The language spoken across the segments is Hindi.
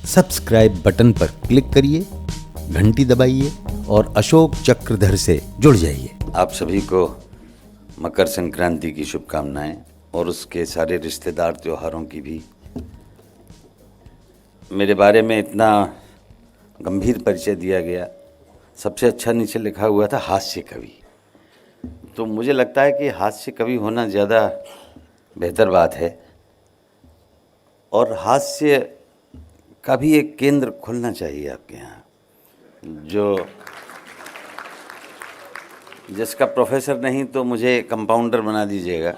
सब्सक्राइब बटन पर क्लिक करिए, घंटी दबाइए और अशोक चक्रधर से जुड़ जाइए। आप सभी को मकर संक्रांति की शुभकामनाएं और उसके सारे रिश्तेदार त्योहारों की भी। मेरे बारे में इतना गंभीर परिचय दिया गया, सबसे अच्छा नीचे लिखा हुआ था हास्य कवि। तो मुझे लगता है कि हास्य कवि होना ज़्यादा बेहतर बात है और हास्य का भी एक केंद्र खुलना चाहिए आपके यहाँ, जो जिसका प्रोफेसर नहीं तो मुझे कंपाउंडर बना दीजिएगा,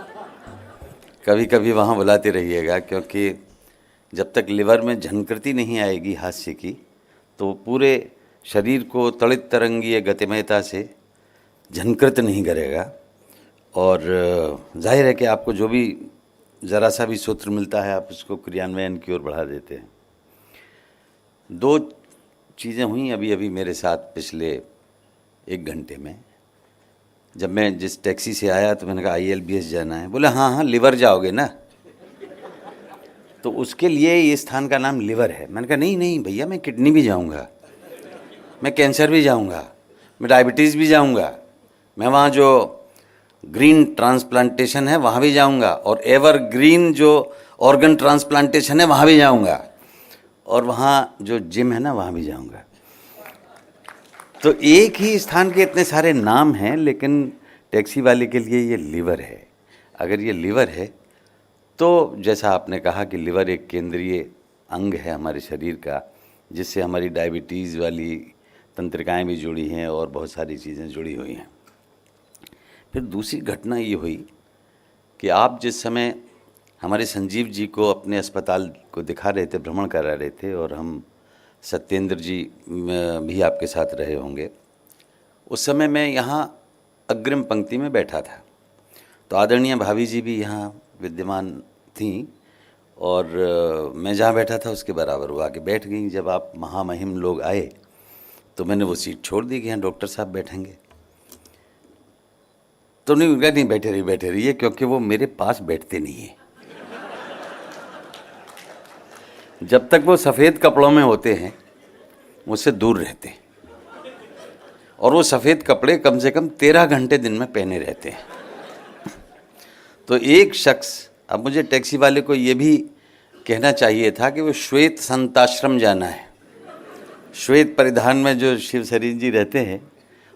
कभी कभी वहाँ बुलाते रहिएगा, क्योंकि जब तक लिवर में झंकृति नहीं आएगी हास्य की तो पूरे शरीर को तड़ित तरंगीय गतिमयता से झंकृत नहीं करेगा। और जाहिर है कि आपको जो भी ज़रा सा भी सूत्र मिलता है आप उसको क्रियान्वयन की ओर बढ़ा देते हैं। दो चीज़ें हुई अभी अभी मेरे साथ पिछले 1 घंटे में। जब मैं जिस टैक्सी से आया तो मैंने कहा ILBS जाना है। बोले हाँ लिवर जाओगे ना, तो उसके लिए ये स्थान का नाम लिवर है। मैंने कहा नहीं भैया, मैं किडनी भी जाऊंगा, मैं कैंसर भी जाऊंगा, मैं डायबिटीज़ भी जाऊंगा, मैं वहाँ जो ग्रीन ट्रांसप्लांटेशन है वहाँ भी जाऊंगा, और एवर ग्रीन जो ऑर्गन ट्रांसप्लांटेशन है वहाँ भी जाऊंगा, और वहाँ जो जिम है ना वहाँ भी जाऊंगा। तो एक ही स्थान के इतने सारे नाम हैं, लेकिन टैक्सी वाले के लिए ये लिवर है। अगर ये लिवर है तो जैसा आपने कहा कि लिवर एक केंद्रीय अंग है हमारे शरीर का, जिससे हमारी डायबिटीज़ वाली तंत्रिकाएं भी जुड़ी हैं और बहुत सारी चीज़ें जुड़ी हुई हैं। फिर दूसरी घटना ये हुई कि आप जिस समय हमारे संजीव जी को अपने अस्पताल को दिखा रहे थे, भ्रमण करा रहे थे, और हम सत्येंद्र जी भी आपके साथ रहे होंगे, उस समय मैं यहाँ अग्रिम पंक्ति में बैठा था। तो आदरणीय भाभी जी भी यहाँ विद्यमान थीं, और मैं जहाँ बैठा था उसके बराबर वो आके बैठ गई। जब आप महामहिम लोग आए तो मैंने वो सीट छोड़ दी कि यहाँ डॉक्टर साहब बैठेंगे। तो नहीं बैठे रहिए, क्योंकि वो मेरे पास बैठते नहीं है। जब तक वो सफ़ेद कपड़ों में होते हैं मुझसे दूर रहते हैं, और वो सफ़ेद कपड़े कम से कम 13 घंटे दिन में पहने रहते हैं। तो एक शख्स, अब मुझे टैक्सी वाले को ये भी कहना चाहिए था कि वो श्वेत संताश्रम जाना है। श्वेत परिधान में जो शिव शरीर जी रहते हैं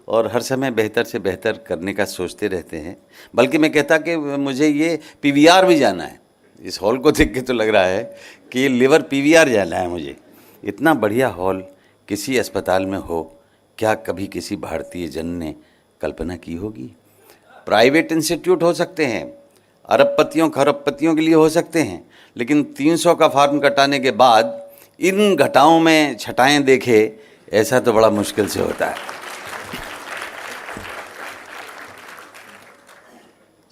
और हर समय बेहतर से बेहतर करने का सोचते रहते हैं। बल्कि मैं कहता कि मुझे ये PVR भी जाना है। इस हॉल को देख के तो लग रहा है कि लिवर PVR जाना है मुझे। इतना बढ़िया हॉल किसी अस्पताल में हो, क्या कभी किसी भारतीय जन ने कल्पना की होगी? प्राइवेट इंस्टीट्यूट हो सकते हैं, अरबपतियों खरबपतियों के लिए हो सकते हैं, लेकिन 300 का फॉर्म कटाने के बाद इन घटाओं में छटाएं देखे, ऐसा तो बड़ा मुश्किल से होता है।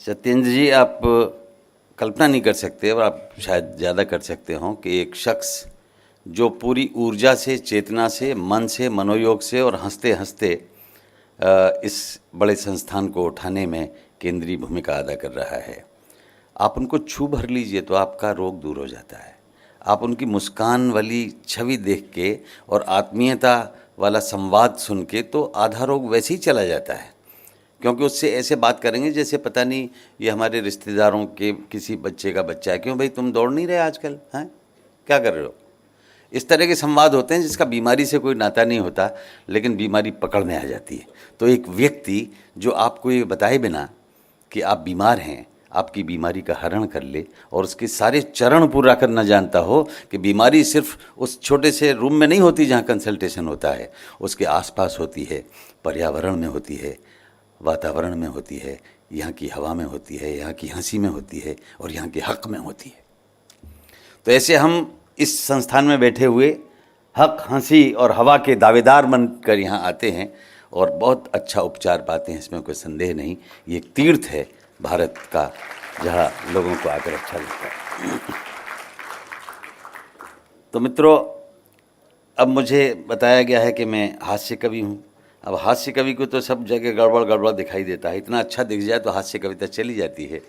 सत्येंद्र जी, आप कल्पना नहीं कर सकते, और आप शायद ज़्यादा कर सकते हो, कि एक शख्स जो पूरी ऊर्जा से, चेतना से, मन से, मनोयोग से और हंसते हंसते इस बड़े संस्थान को उठाने में केंद्रीय भूमिका अदा कर रहा है, आप उनको छू भर लीजिए तो आपका रोग दूर हो जाता है। आप उनकी मुस्कान वाली छवि देख के और आत्मीयता वाला संवाद सुन के तो आधा रोग वैसे ही चला जाता है, क्योंकि उससे ऐसे बात करेंगे जैसे पता नहीं ये हमारे रिश्तेदारों के किसी बच्चे का बच्चा है। क्यों भाई, तुम दौड़ नहीं रहे आजकल, हैं क्या कर रहे हो? इस तरह के संवाद होते हैं जिसका बीमारी से कोई नाता नहीं होता, लेकिन बीमारी पकड़ में आ जाती है। तो एक व्यक्ति जो आपको ये बताए बिना कि आप बीमार हैं, आपकी बीमारी का हरण कर ले और उसके सारे चरण पूरा करना जानता हो कि बीमारी सिर्फ उस छोटे से रूम में नहीं होती जहाँ कंसल्टेशन होता है, उसके आसपास होती है, पर्यावरण में होती है, वातावरण में होती है, यहाँ की हवा में होती है, यहाँ की हंसी में होती है, और यहाँ के हक में होती है। तो ऐसे हम इस संस्थान में बैठे हुए हक, हंसी और हवा के दावेदार बनकर यहाँ आते हैं, और बहुत अच्छा उपचार पाते हैं, इसमें कोई संदेह नहीं। ये एक तीर्थ है भारत का, जहाँ लोगों को आकर अच्छा लगता है। तो मित्रों, अब मुझे बताया गया है कि मैं हास्य कवि हूँ। अब हास्य कवि को तो सब जगह गड़बड़ दिखाई देता है। इतना अच्छा दिख जाए तो हास्य कविता चली जाती है।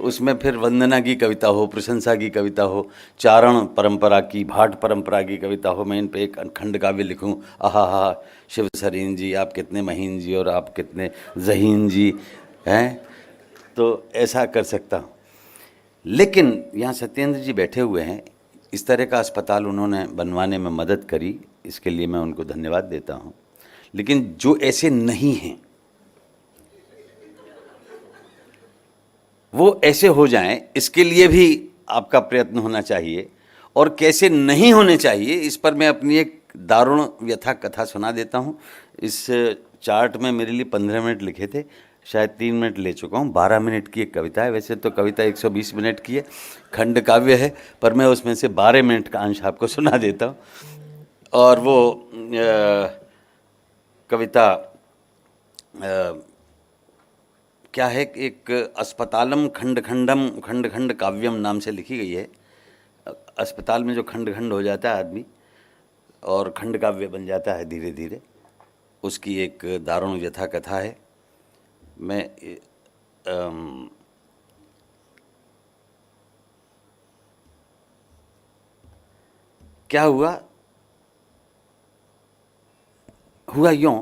उसमें फिर वंदना की कविता हो, प्रशंसा की कविता हो, चारण परंपरा की, भाट परंपरा की कविता हो, मैं इन पे एक खंड काव्य लिखूं, आहा हा शिव सरीन जी आप कितने महीन जी और आप कितने ज़हीन जी हैं, तो ऐसा कर सकता हूँ। लेकिन यहाँ सत्येंद्र जी बैठे हुए हैं, इस तरह का अस्पताल उन्होंने बनवाने में मदद करी, इसके लिए मैं उनको धन्यवाद देता हूँ। लेकिन जो ऐसे नहीं हैं वो ऐसे हो जाएं, इसके लिए भी आपका प्रयत्न होना चाहिए। और कैसे नहीं होने चाहिए इस पर मैं अपनी एक दारुण व्यथा कथा सुना देता हूँ। इस चार्ट में मेरे लिए 15 मिनट लिखे थे, शायद 3 मिनट ले चुका हूँ। 12 मिनट की एक कविता है, वैसे तो कविता 120 मिनट की है, खंड काव्य है, पर मैं उसमें से 12 मिनट का अंश आपको सुना देता हूँ। और वो कविता क्या है, एक अस्पतालम खंड खंड काव्यम नाम से लिखी गई है। अस्पताल में जो खंड खंड हो जाता है आदमी और खंड काव्य बन जाता है धीरे धीरे, उसकी एक दारुण व्यथा कथा है। मैं क्या हुआ यूं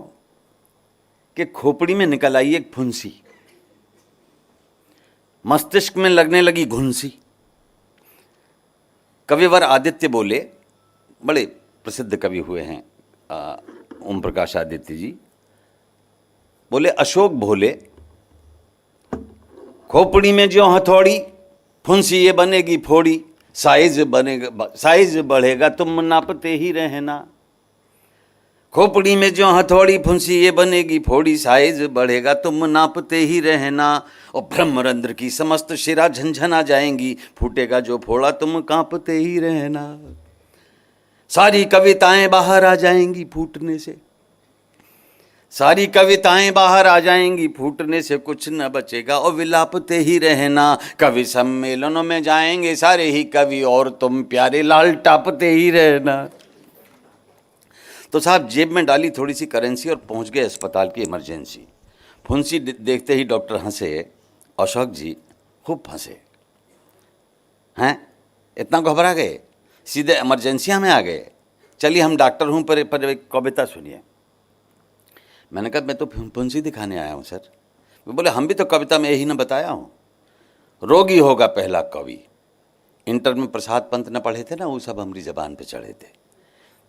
कि खोपड़ी में निकल आई एक फुंसी, मस्तिष्क में लगने लगी घुंसी। कविवर आदित्य बोले, बड़े प्रसिद्ध कवि हुए हैं ओम प्रकाश आदित्य जी, बोले अशोक भोले, खोपड़ी में जो हथौड़ी फुंसी ये बनेगी फोड़ी, साइज बढ़ेगा तुम नापते ही रहना। खोपड़ी में जो हथौड़ी फुंसी ये बनेगी फोड़ी, साइज बढ़ेगा तुम नापते ही रहना। और ब्रह्मरंध्र की समस्त शिरा झंझना जाएंगी, फूटेगा जो फोड़ा तुम कांपते ही रहना। सारी कविताएं बाहर आ जाएंगी फूटने से, सारी कविताएं बाहर आ जाएंगी फूटने से, कुछ न बचेगा और विलापते ही रहना। कवि सम्मेलनों में जाएंगे सारे ही कवि और तुम प्यारे लाल टापते ही रहना। तो साहब जेब में डाली थोड़ी सी करेंसी और पहुंच गए अस्पताल की इमरजेंसी। फुंसी देखते ही डॉक्टर हंसे, अशोक जी खूब हंसे, हैं इतना घबरा गए, सीधे इमरजेंसी में आ गए। चलिए हम डॉक्टर हूँ पर एक कविता सुनिए। मैंने कहा मैं तो फुंसी दिखाने आया हूँ सर। वो बोले हम भी तो कविता में यही ना बताया हूँ, रोगी होगा पहला कवि। इंटर में प्रसाद पंत ने पढ़े थे ना, वो सब हमारी जबान पे चढ़े थे।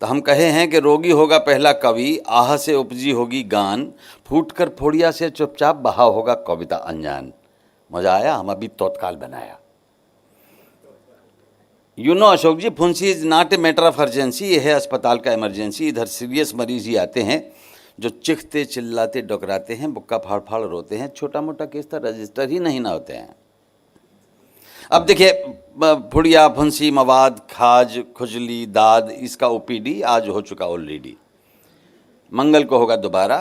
तो हम कहे हैं कि रोगी होगा पहला कवि, आह से उपजी होगी गान, फूट कर फोड़िया से चुपचाप बहा होगा कविता अनजान। मजा आया, हम अभी तत्काल बनाया। यू नो अशोक जी, फुंसी is not a matter of urgency, ये है अस्पताल का इमरजेंसी। इधर सीरियस मरीज ही आते हैं जो चिखते चिल्लाते डकराते हैं, बुक्का फाड़ फाड़ रोते हैं। छोटा मोटा केस तो रजिस्टर ही नहीं ना होते हैं। अब देखिए, फुड़िया फुंसी मवाद खाज खुजली दाद, इसका ओपीडी आज हो चुका ऑलरेडी। मंगल को होगा दोबारा,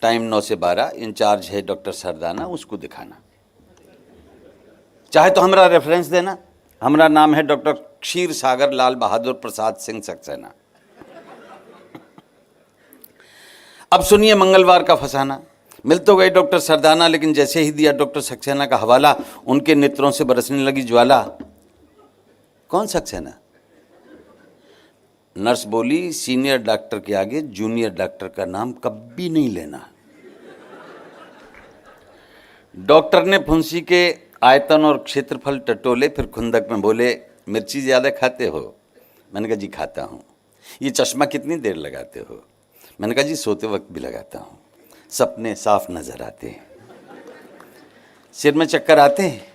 टाइम 9 से 12। इंचार्ज है डॉक्टर सरदाना, उसको दिखाना। चाहे तो हमारा रेफरेंस देना, हमारा नाम है डॉक्टर क्षीर सागर लाल बहादुर प्रसाद सिंह सक्सेना। अब सुनिए मंगलवार का फसाना। मिल तो गए डॉक्टर सरदाना, लेकिन जैसे ही दिया डॉक्टर सक्सेना का हवाला, उनके नेत्रों से बरसने लगी ज्वाला। कौन सक्सेना? नर्स बोली, सीनियर डॉक्टर के आगे जूनियर डॉक्टर का नाम कभी नहीं लेना। डॉक्टर ने फुंसी के आयतन और क्षेत्रफल टटोले, फिर खुंदक में बोले, मिर्ची ज़्यादा खाते हो? मैंने कहा जी खाता हूँ। ये चश्मा कितनी देर लगाते हो? मैंने कहा जी सोते वक्त भी लगाता हूँ। सपने साफ नजर आते हैं, सिर में चक्कर आते हैं।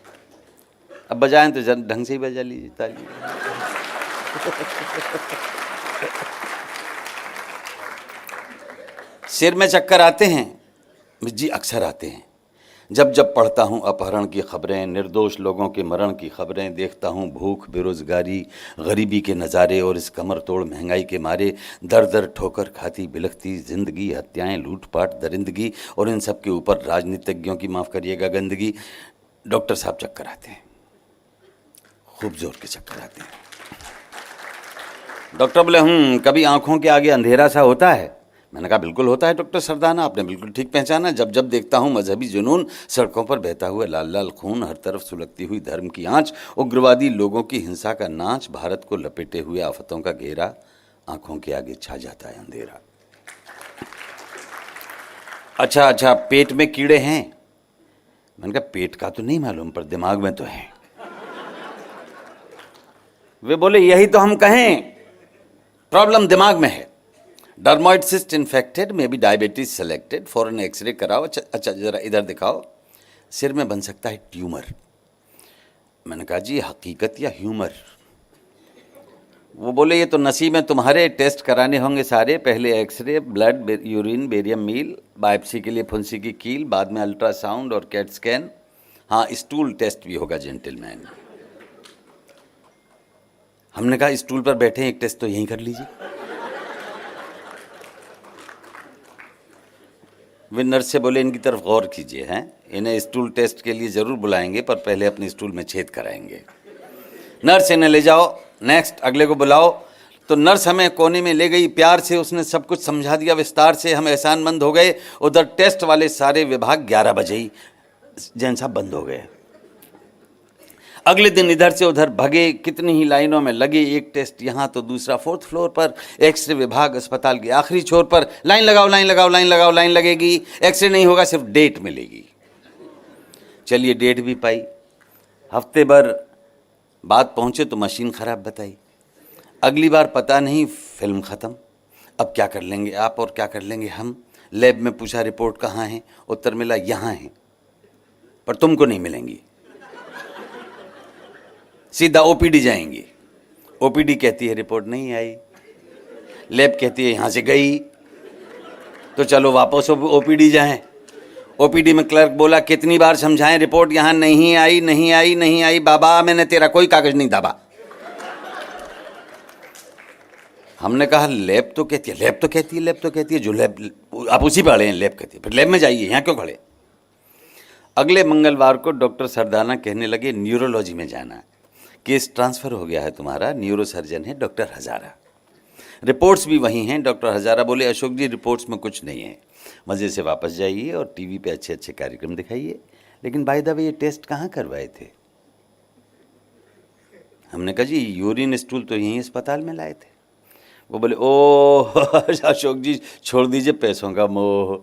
अब बजाएं तो ढंग से ही बजा लीजिए ताली। सिर में चक्कर आते हैं जी, अक्सर आते हैं। जब जब पढ़ता हूँ अपहरण की खबरें, निर्दोष लोगों के मरण की खबरें, देखता हूँ भूख बेरोजगारी गरीबी के नज़ारे, और इस कमर तोड़ महंगाई के मारे दर दर ठोकर खाती बिलखती जिंदगी, हत्याएं लूटपाट दरिंदगी, और इन सब के ऊपर राजनीतिज्ञों की माफ़ करिएगा गंदगी। डॉक्टर साहब चक्कर आते हैं, खूब जोर के चक्कर आते हैं। डॉक्टर बोले कभी आंखों के आगे अंधेरा सा होता है? मैंने कहा बिल्कुल होता है डॉक्टर सरदाना, आपने बिल्कुल ठीक पहचाना। जब जब देखता हूँ मजहबी जुनून, सड़कों पर बहता हुआ लाल लाल खून, हर तरफ सुलगती हुई धर्म की आंच, उग्रवादी लोगों की हिंसा का नाच, भारत को लपेटे हुए आफतों का घेरा, आंखों के आगे छा जाता है अंधेरा। अच्छा, पेट में कीड़े हैं? मैंने कहा पेट का तो नहीं मालूम, पर दिमाग में तो है। वे बोले यही तो हम कहें, प्रॉब्लम दिमाग में है। Dermoid cyst infected, maybe diabetes selected, फॉरन एक्सरे कराओ। अच्छा जरा इधर दिखाओ, सिर में बन सकता है ट्यूमर। मैंने कहा जी हकीकत या ह्यूमर? वो बोले ये तो नसीब में तुम्हारे, टेस्ट कराने होंगे सारे, पहले x-ray, blood, urine, barium meal, biopsy के लिए फुंसी की कील, बाद में अल्ट्रासाउंड और कैट स्कैन, हाँ स्टूल टेस्ट भी होगा जेंटलमैन। हमने कहा स्टूल पर बैठे एक टेस्ट तो यहीं कर लीजिए। वे नर्स से बोले इनकी तरफ गौर कीजिए, हैं इन्हें स्टूल टेस्ट के लिए ज़रूर बुलाएंगे, पर पहले अपने स्टूल में छेद कराएंगे। नर्स इन्हें ले जाओ, नेक्स्ट अगले को बुलाओ। तो नर्स हमें कोने में ले गई, प्यार से उसने सब कुछ समझा दिया विस्तार से, हम एहसानमंद हो गए। उधर टेस्ट वाले सारे विभाग 11 बजे ही जैन साहब बंद हो गए। अगले दिन इधर से उधर भगे, कितनी ही लाइनों में लगे, एक टेस्ट यहाँ तो दूसरा, 4th फ्लोर पर एक्सरे विभाग, अस्पताल के आखिरी छोर पर, लाइन लगाओ लाइन लगाओ लाइन लगाओ, लाइन लगेगी, एक्सरे नहीं होगा, सिर्फ डेट मिलेगी। चलिए डेट भी पाई, हफ्ते भर बाद पहुँचे तो मशीन ख़राब बताई। अगली बार पता नहीं फिल्म ख़त्म, अब क्या कर लेंगे आप और क्या कर लेंगे हम। लैब में पूछा रिपोर्ट कहाँ है, उत्तर मिला यहाँ है, पर तुमको नहीं मिलेंगी, सीधा ओपीडी जाएंगी। ओपीडी कहती है रिपोर्ट नहीं आई, लैब कहती है यहाँ से गई, तो चलो वापस ओपीडी जाएं। ओपीडी में क्लर्क बोला कितनी बार समझाएं, रिपोर्ट यहाँ नहीं आई नहीं आई नहीं आई, बाबा मैंने तेरा कोई कागज नहीं दाबा। हमने कहा लैब तो कहती है, लैब तो कहती है, लैब तो कहती है, जो लैब आप उसी पे अड़े हैं, लैब कहती है, फिर लैब में जाइए, यहाँ क्यों खड़े। अगले मंगलवार को डॉक्टर सरदाना कहने लगे न्यूरोलॉजी में जाना है, केस ट्रांसफ़र हो गया है तुम्हारा, न्यूरो सर्जन है डॉक्टर हज़ारा, रिपोर्ट्स भी वही हैं। डॉक्टर हज़ारा बोले अशोक जी रिपोर्ट्स में कुछ नहीं है, मज़े से वापस जाइए और टीवी पे अच्छे अच्छे कार्यक्रम दिखाइए। लेकिन बाय द वे ये टेस्ट कहाँ करवाए थे? हमने कहा जी यूरिन स्टूल तो यहीं अस्पताल में लाए थे। वो बोले ओ अशोक जी छोड़ दीजिए पैसों का मोह,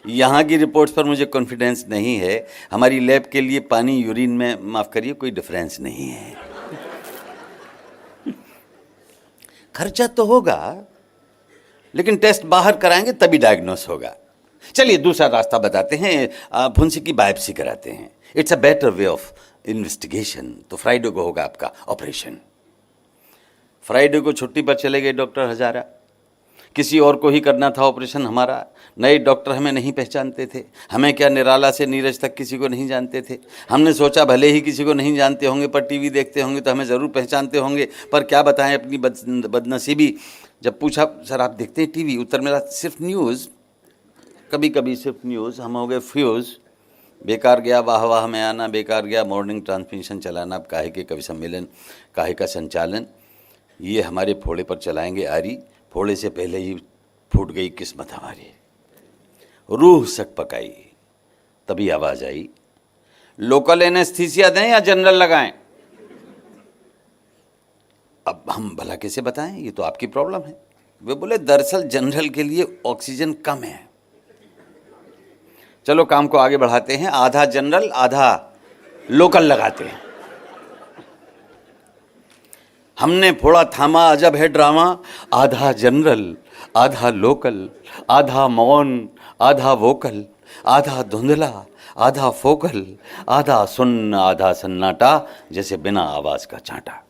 यहाँ की रिपोर्ट्स पर मुझे कॉन्फिडेंस नहीं है, हमारी लैब के लिए पानी यूरिन में माफ़ करिए कोई डिफरेंस नहीं है। खर्चा तो होगा लेकिन टेस्ट बाहर कराएंगे तभी डायग्नोस होगा। चलिए दूसरा रास्ता बताते हैं, फुंसी की बायोप्सी कराते हैं, it's a better way of investigation. तो फ्राइडे को होगा आपका ऑपरेशन। फ्राइडे को छुट्टी पर चले गए डॉक्टर हज़ारा, किसी और को ही करना था ऑपरेशन हमारा। नए डॉक्टर हमें नहीं पहचानते थे, हमें क्या निराला से नीरज तक किसी को नहीं जानते थे। हमने सोचा भले ही किसी को नहीं जानते होंगे पर टीवी देखते होंगे तो हमें ज़रूर पहचानते होंगे, पर क्या बताएं अपनी बदनसीबी। जब पूछा सर आप देखते हैं टीवी, उत्तर मेरा सिर्फ न्यूज़, कभी कभी सिर्फ न्यूज़। हम हो गए फ्यूज़, बेकार गया वाह वाह में आना, बेकार गया मॉर्निंग ट्रांसमिशन चलाना, अब काहे के कवि सम्मेलन, काहे का संचालन, ये हमारे फोड़े पर चलाएंगे आरी, फोड़े से पहले ही फूट गई किस्मत हमारी। रूह सक पकाई, तभी आवाज़ आई लोकल एनेस्थीसिया दें या जनरल लगाएं। अब हम भला कैसे बताएं, ये तो आपकी प्रॉब्लम है। वे बोले दरअसल जनरल के लिए ऑक्सीजन कम है, चलो काम को आगे बढ़ाते हैं, आधा जनरल आधा लोकल लगाते हैं। हमने फोड़ा थामा अजब है ड्रामा, आधा जनरल आधा लोकल, आधा मौन आधा वोकल, आधा धुंधला आधा फोकल, आधा सुन्न आधा सन्नाटा, जैसे बिना आवाज का चांटा।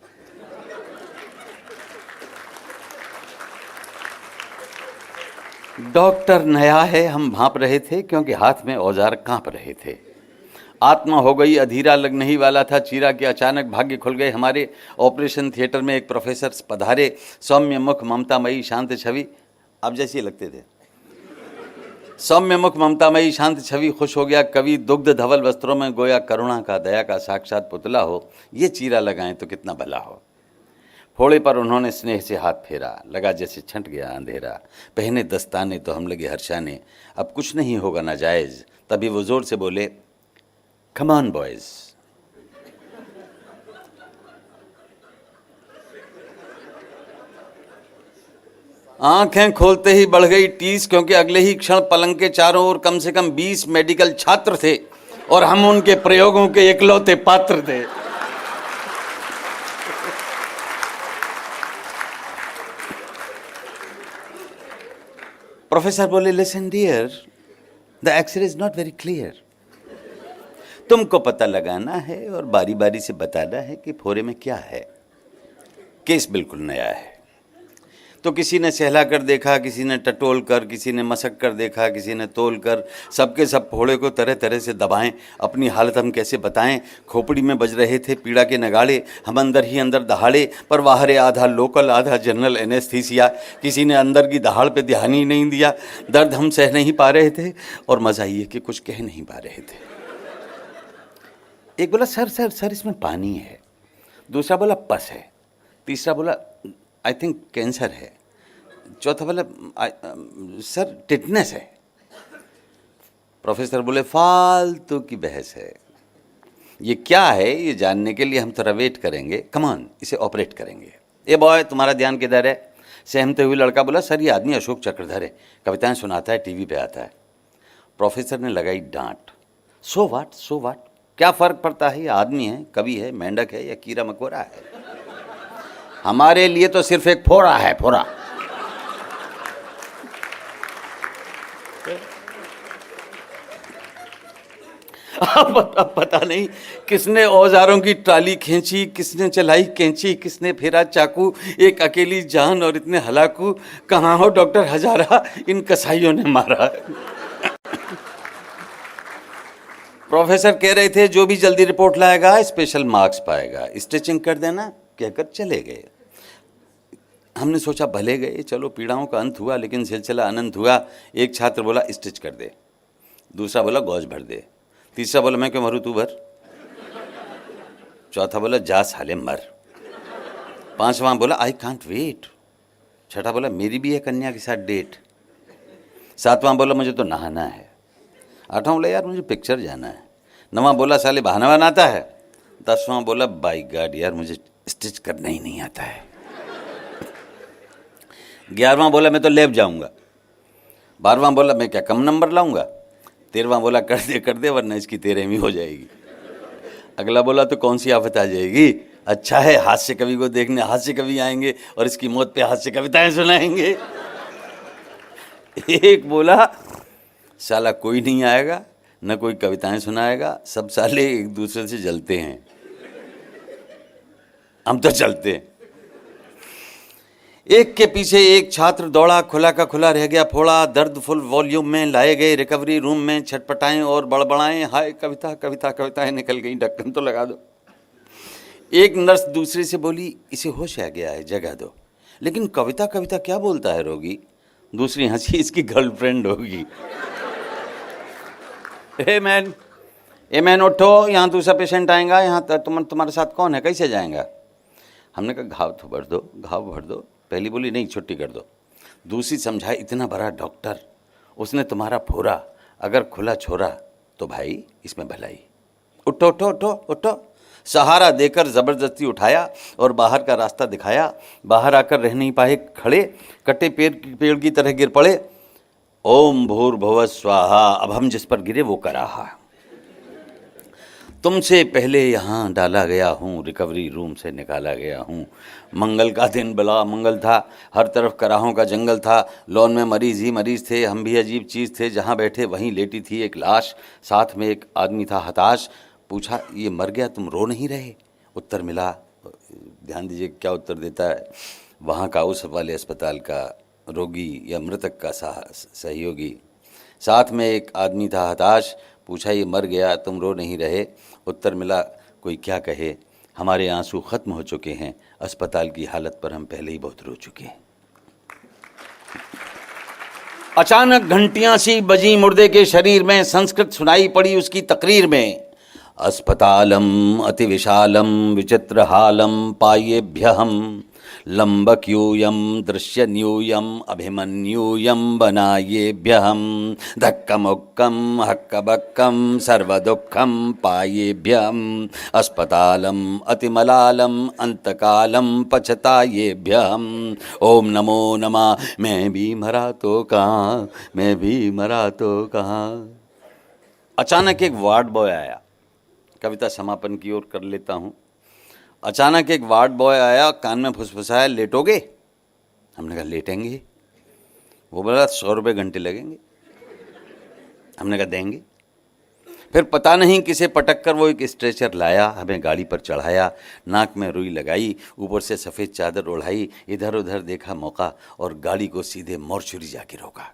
डॉक्टर नया है, हम भांप रहे थे क्योंकि हाथ में औजार कांप रहे थे। आत्मा हो गई अधीरा, लगने ही वाला था चीरा के अचानक भाग्य खुल गए हमारे। ऑपरेशन थिएटर में एक प्रोफेसर पधारे, सौम्य मुख ममतामयी शांत छवि, आप जैसे लगते थे। सौम्य मुख ममतामयी शांत छवि, खुश हो गया कवि, दुग्ध धवल वस्त्रों में गोया करुणा का दया का साक्षात पुतला हो, ये चीरा लगाएं तो कितना भला हो। फोड़े पर उन्होंने स्नेह से हाथ फेरा, लगा जैसे छंट गया अंधेरा। पहने दस्ताने तो हम लगे हर्षाने, अब कुछ नहीं होगा नाजायज़। तभी वो जोर से बोले, कम ऑन बॉयज़। आंखें खोलते ही बढ़ गई टीस, क्योंकि अगले ही क्षण पलंग के चारों ओर कम से कम 20 मेडिकल छात्र थे और हम उनके प्रयोगों के इकलौते पात्र थे। प्रोफेसर बोले, listen dear, the x-ray is not very clear. तुमको पता लगाना है और बारी बारी से बताना है कि फोरे में क्या है। केस बिल्कुल नया है। तो किसी ने सहला कर देखा, किसी ने टटोल कर, किसी ने मसक कर देखा, किसी ने तोल कर। सबके सब फोड़े को तरह तरह से दबाएं। अपनी हालत हम कैसे बताएं। खोपड़ी में बज रहे थे पीड़ा के नगाड़े, हम अंदर ही अंदर दहाड़े, पर बाहर आधा लोकल आधा जनरल एनेस्थीसिया। किसी ने अंदर की दहाड़ पे ध्यान ही नहीं दिया। दर्द हम सह नहीं पा रहे थे और मज़ा ये कि कुछ कह नहीं पा रहे थे। एक बोला, सर सर सर इसमें पानी है। दूसरा बोला, पस है। तीसरा बोला, आई थिंक कैंसर है। चौथा बोला, सर टिटनेस है। प्रोफेसर बोले, फालतू की बहस है। ये क्या है ये जानने के लिए हम थोड़ा वेट करेंगे। कम ऑन, इसे ऑपरेट करेंगे। ए बॉय, तुम्हारा ध्यान किधर है? सहमते हुए लड़का बोला, सर ये आदमी अशोक चक्रधर है, कविताएं सुनाता है, टीवी पे आता है। प्रोफेसर ने लगाई डांट। सो वाट, सो वाट, क्या फ़र्क पड़ता है? ये आदमी है, कवि है, मेंढक है या कीड़ा मकोड़ा है? हमारे लिए तो सिर्फ एक फोड़ा है, फोड़ा। अब पता नहीं किसने औजारों की ट्राली खींची, किसने चलाई कैंची, किसने फेरा चाकू। एक अकेली जान और इतने हलाकू, कहाँ हो डॉक्टर हजारा, इन कसाईयों ने मारा। प्रोफेसर कह रहे थे, जो भी जल्दी रिपोर्ट लाएगा स्पेशल मार्क्स पाएगा, स्टिचिंग कर देना, कहकर चले गए। हमने सोचा भले गए, चलो पीड़ाओं का अंत हुआ, लेकिन सिलसिला अनंत हुआ। एक छात्र बोला, स्टिच कर दे। दूसरा बोला, गौज भर दे। तीसरा बोला, मैं क्यों मरूं, तू भर। चौथा बोला, जा साले मर। पांचवां बोला, आई कांट वेट। छठा बोला, मेरी भी है कन्या के साथ डेट। सातवां बोला, मुझे तो नहाना है। आठवां बोला, यार मुझे पिक्चर जाना है। नवां बोला, साले बहाना बनाता है। 10वां बोला, बाई गॉड यार मुझे स्टिच करना ही नहीं आता है। 11वां बोला, मैं तो लैब जाऊंगा। 12वां बोला, मैं क्या कम नंबर लाऊंगा। 13वां बोला, कर दे वरना इसकी 13वीं हो जाएगी। अगला बोला, तो कौन सी आफत आ जाएगी। अच्छा है, हास्य कवि को देखने हास्य कवि आएंगे और इसकी मौत पे हास्य कविताएं सुनाएंगे। एक बोला, साला कोई नहीं आएगा, न कोई कविताएं सुनाएगा, सब साले एक दूसरे से जलते हैं, हम तो चलते हैं। एक के पीछे एक छात्र दौड़ा, खुला का खुला रह गया फोड़ा। दर्द फुल वॉल्यूम में लाए गए रिकवरी रूम में, छटपटाएं और बड़बड़ाएं, हाय कविता कविता कविताएं निकल गई, ढक्कन तो लगा दो। एक नर्स दूसरे से बोली, इसे होश आ गया है, जगह दो। लेकिन कविता कविता क्या बोलता है रोगी। दूसरी हंसी, इसकी गर्लफ्रेंड होगी। ए मैन उठो, यहाँ दूसरा पेशेंट आएगा, यहाँ तुम्हारे साथ कौन है, कैसे जाएगा। हमने कहा, घाव तो भर दो, घाव भर दो। पहली बोली, नहीं छुट्टी कर दो। दूसरी समझाई, इतना बड़ा डॉक्टर, उसने तुम्हारा फोरा, अगर खुला छोरा तो भाई इसमें भलाई। उठो उठो उठो उठो। सहारा देकर ज़बरदस्ती उठाया और बाहर का रास्ता दिखाया। बाहर आकर रह नहीं पाए खड़े, कटे पेड़ की तरह गिर पड़े। ओम भूर्भुवः स्वाहा, अब हम जिस पर गिरे वो कराहा। तुमसे पहले यहाँ डाला गया हूँ, रिकवरी रूम से निकाला गया हूँ। मंगल का दिन बड़ा मंगल था, हर तरफ कराहों का जंगल था। लॉन में मरीज ही मरीज थे, हम भी अजीब चीज़ थे। जहाँ बैठे वहीं लेटी थी एक लाश, साथ में एक आदमी था हताश। पूछा, ये मर गया, तुम रो नहीं रहे। उत्तर मिला, ध्यान दीजिए क्या उत्तर देता है वहाँ का उस वाले अस्पताल का रोगी या मृतक का सहयोगी। साथ में एक आदमी था हताश। पूछा, ये मर गया, तुम रो नहीं रहे। उत्तर मिला, कोई क्या कहे, हमारे आंसू खत्म हो चुके हैं, अस्पताल की हालत पर हम पहले ही बहुत रो चुके हैं। अचानक घंटियां सी बजी मुर्दे के शरीर में, संस्कृत सुनाई पड़ी उसकी तकरीर में। अस्पतालम अति विशालम विचित्र हालम पायेभ्यहम लंबक्यूयम दृश्यन्यूयम अभिमन्यूयम बनायेभ्यहम धक्कमुक्कम हक्कबक्कम सर्वदुःखम पायेभ्यहम अस्पतालम अतिमलालम अंतकालम पछतायेभ्यहम। ओम नमो नमः। मैं भी मरा तो कहाँ, मैं भी मरा तो कहाँ। अचानक एक वार्ड बॉय आया, कविता समापन की ओर कर लेता हूँ। अचानक एक वार्ड बॉय आया, कान में फुसफुसाया, लेटोगे? हमने कहा लेटेंगे। वो बोला 100 रुपये घंटे लगेंगे। हमने कहा देंगे। फिर पता नहीं किसे पटक कर वो एक स्ट्रेचर लाया, हमें गाड़ी पर चढ़ाया, नाक में रुई लगाई, ऊपर से सफ़ेद चादर ओढ़ाई, इधर उधर देखा मौका और गाड़ी को सीधे मॉर्चुरी जाके रोका।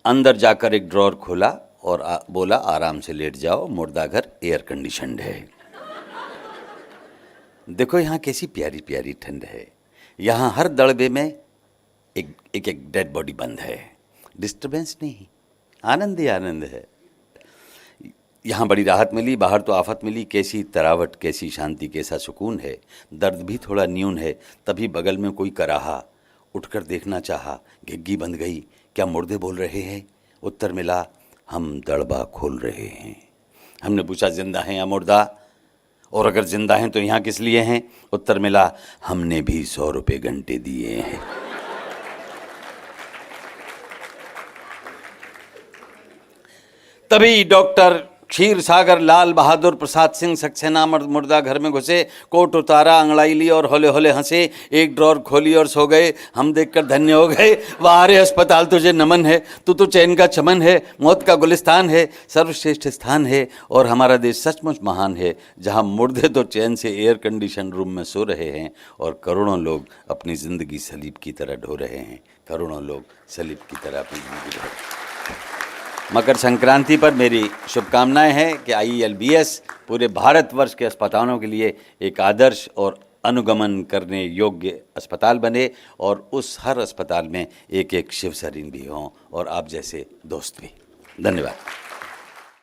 अंदर जाकर एक ड्रॉर खोला और बोला आराम से लेट जाओ, मुर्दा घर एयर कंडीशनड है। देखो यहाँ कैसी प्यारी प्यारी ठंड है। यहाँ हर दड़बे में एक डेड बॉडी बंद है। डिस्टर्बेंस नहीं, आनंद ही आनंद है। यहाँ बड़ी राहत मिली, बाहर तो आफत मिली। कैसी तरावट, कैसी शांति, कैसा सुकून है। दर्द भी थोड़ा न्यून है। तभी बगल में कोई कराहा, उठकर देखना चाहा, घिग्गी बंध गई। क्या मुर्दे बोल रहे हैं? उत्तर मिला हम दड़बा खोल रहे हैं। हमने पूछा जिंदा हैं या मुर्दा, और अगर जिंदा हैं तो यहाँ किस लिए हैं? उत्तर मिला हमने भी 100 रुपये घंटे दिए हैं। तभी डॉक्टर क्षीर सागर लाल बहादुर प्रसाद सिंह सक्सेना मुर्दा घर में घुसे, कोट उतारा, अंगड़ाई ली और होले होले हंसे, एक ड्रॉर खोली और सो गए। हम देखकर धन्य हो गए। वाह रे अस्पताल तुझे नमन है, तू तो चैन का चमन है, मौत का गुलिस्तान है, सर्वश्रेष्ठ स्थान है। और हमारा देश सचमुच महान है, जहाँ मुर्दे तो चैन से एयर कंडीशन रूम में सो रहे हैं और करोड़ों लोग अपनी ज़िंदगी सलीब की तरह ढो रहे हैं। करोड़ों लोग सलीब की तरह अपनी ज़िंदगी ढो रहे हैं। मकर संक्रांति पर मेरी शुभकामनाएं हैं कि IELBS पूरे भारतवर्ष के अस्पतालों के लिए एक आदर्श और अनुगमन करने योग्य अस्पताल बने और उस हर अस्पताल में एक एक शिव सरीन भी हों और आप जैसे दोस्त भी। धन्यवाद।